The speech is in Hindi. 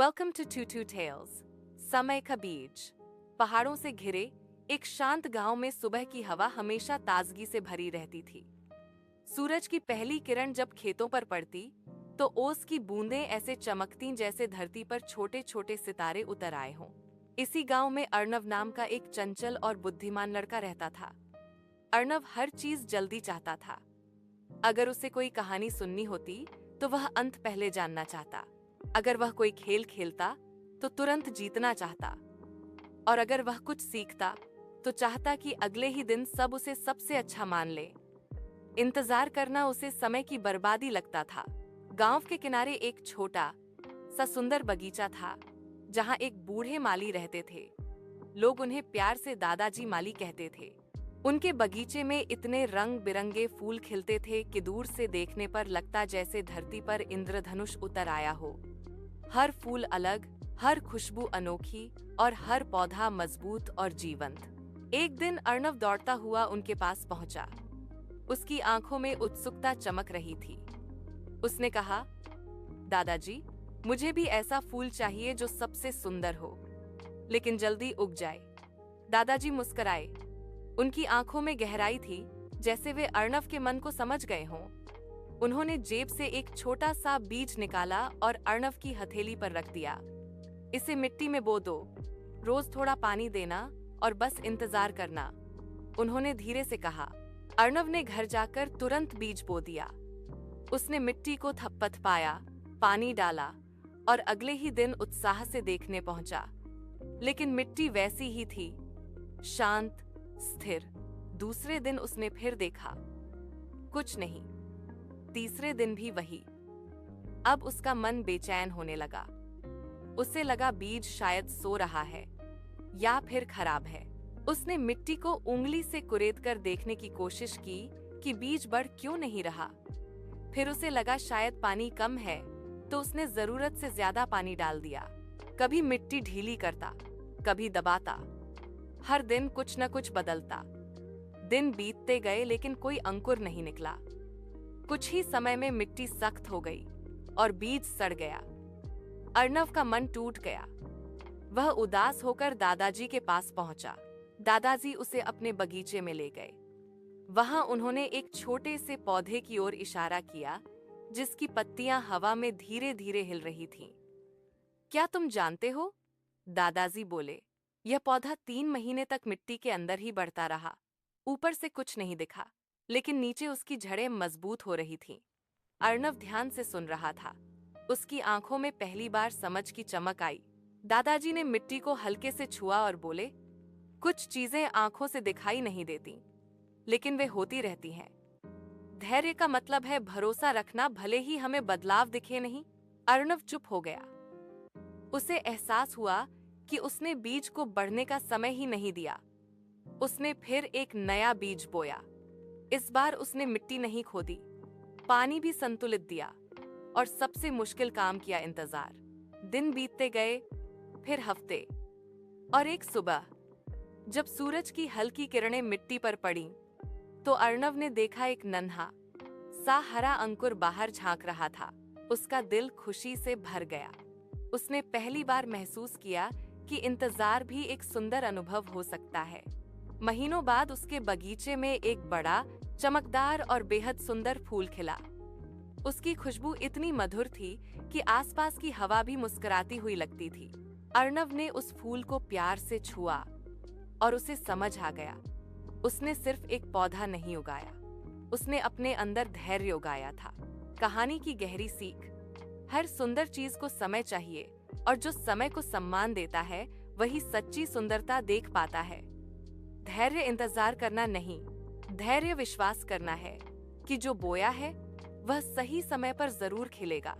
Welcome to two tails. समय का बीज। पहाड़ों से घिरे एक शांत गांव में सुबह की हवा हमेशा ताजगी से भरी रहती थी। सूरज की पहली किरण जब खेतों पर पड़ती तो ओस की बूंदें ऐसे चमकती जैसे धरती पर छोटे छोटे सितारे उतर आए हों। इसी गांव में अर्णव नाम का एक चंचल और बुद्धिमान लड़का रहता था। अर्णव हर चीज जल्दी चाहता था। अगर उसे कोई कहानी सुननी होती तो वह अंत पहले जानना चाहता। अगर वह कोई खेल खेलता तो तुरंत जीतना चाहता, और अगर वह कुछ सीखता तो चाहता कि अगले ही दिन सब उसे सबसे अच्छा मान ले। इंतजार करना उसे समय की बर्बादी लगता था। गांव के किनारे एक छोटा सा सुंदर बगीचा था जहां एक बूढ़े माली रहते थे। लोग उन्हें प्यार से दादाजी माली कहते थे। उनके बगीचे में इतने रंग बिरंगे फूल खिलते थे कि दूर से देखने पर लगता जैसे धरती पर इंद्रधनुष उतर आया हो। हर फूल अलग, हर खुशबू अनोखी और हर पौधा मजबूत और जीवंत। एक दिन अर्णव दौड़ता हुआ उनके पास पहुंचा। उसकी आंखों में उत्सुकता चमक रही थी। उसने कहा, दादाजी, मुझे भी ऐसा फूल चाहिए जो सबसे सुंदर हो, लेकिन जल्दी उग जाए। दादाजी मुस्कुराए। उनकी आंखों में गहराई थी, जैसे वे अर्णव के मन को समझ गए हों। उन्होंने जेब से एक छोटा सा बीज निकाला और अर्णव की हथेली पर रख दिया। इसे मिट्टी में बो दो, रोज थोड़ा पानी देना और बस इंतजार करना, उन्होंने धीरे से कहा। अर्णव ने घर जाकर तुरंत बीज बो दिया। उसने मिट्टी को थपथपाया, पानी डाला और अगले ही दिन उत्साह से देखने पहुंचा। लेकिन मिट्टी वैसी ही थी, शांत, स्थिर। दूसरे दिन उसने फिर देखा, कुछ नहीं। तीसरे दिन भी वही। अब उसका मन बेचैन होने लगा। उसे लगा बीज शायद सो रहा है या फिर खराब है। उसने मिट्टी को उंगली से कुरेदकर देखने की कोशिश की कि बीज बढ़ क्यों नहीं रहा। फिर उसे लगा शायद पानी कम है, तो उसने जरूरत से ज्यादा पानी डाल दिया। कभी मिट्टी ढीली करता, कभी दबाता। हर दिन कुछ न कुछ बदलता। दिन बीतते गए लेकिन कोई अंकुर नहीं निकला। कुछ ही समय में मिट्टी सख्त हो गई और बीज सड़ गया। अर्णव का मन टूट गया। वह उदास होकर दादाजी के पास पहुंचा। दादाजी उसे अपने बगीचे में ले गए। वहां उन्होंने एक छोटे से पौधे की ओर इशारा किया, जिसकी पत्तियां हवा में धीरे धीरे हिल रही थीं। क्या तुम जानते हो? दादाजी बोले। यह पौधा 3 महीने तक मिट्टी के अंदर ही बढ़ता रहा। ऊपर से कुछ नहीं दिखा, लेकिन नीचे उसकी जड़ें मजबूत हो रही थीं। अर्णव ध्यान से सुन रहा था। उसकी आंखों में पहली बार समझ की चमक आई। दादाजी ने मिट्टी को हल्के से छुआ और बोले, कुछ चीजें आंखों से दिखाई नहीं देती, लेकिन वे होती रहती हैं। धैर्य का मतलब है भरोसा रखना, भले ही हमें बदलाव दिखे नहीं। अर्णव चुप हो गया। उसे एहसास हुआ कि उसने बीज को बढ़ने का समय ही नहीं दिया। उसने फिर एक नया बीज बोया। इस बार उसने मिट्टी नहीं खोदी, पानी भी संतुलित दिया और सबसे मुश्किल काम किया, इंतजार। दिन बीतते गए, फिर हफ्ते, और एक सुबह जब सूरज की हल्की किरणें मिट्टी पर पड़ी तो अर्णव ने देखा एक नन्हा सा हरा अंकुर बाहर झांक रहा था। उसका दिल खुशी से भर गया। उसने पहली बार महसूस किया कि इंतजार भी एक सुंदर अनुभव हो सकता है। महीनों बाद उसके बगीचे में एक बड़ा, चमकदार और बेहद सुंदर फूल खिला। उसकी खुशबू इतनी मधुर थी कि आसपास की हवा भी मुस्कुराती हुई लगती थी। अर्णव ने उस फूल को प्यार से छुआ और उसे समझ आ गया। उसने सिर्फ एक पौधा नहीं उगाया, उसने अपने अंदर धैर्य उगाया था। कहानी की गहरी सीख: हर सुंदर चीज को समय चाहिए, और जो समय को सम्मान देता है वही सच्ची सुंदरता देख पाता है। धैर्य इंतजार करना नहीं, धैर्य विश्वास करना है कि जो बोया है वह सही समय पर जरूर खिलेगा।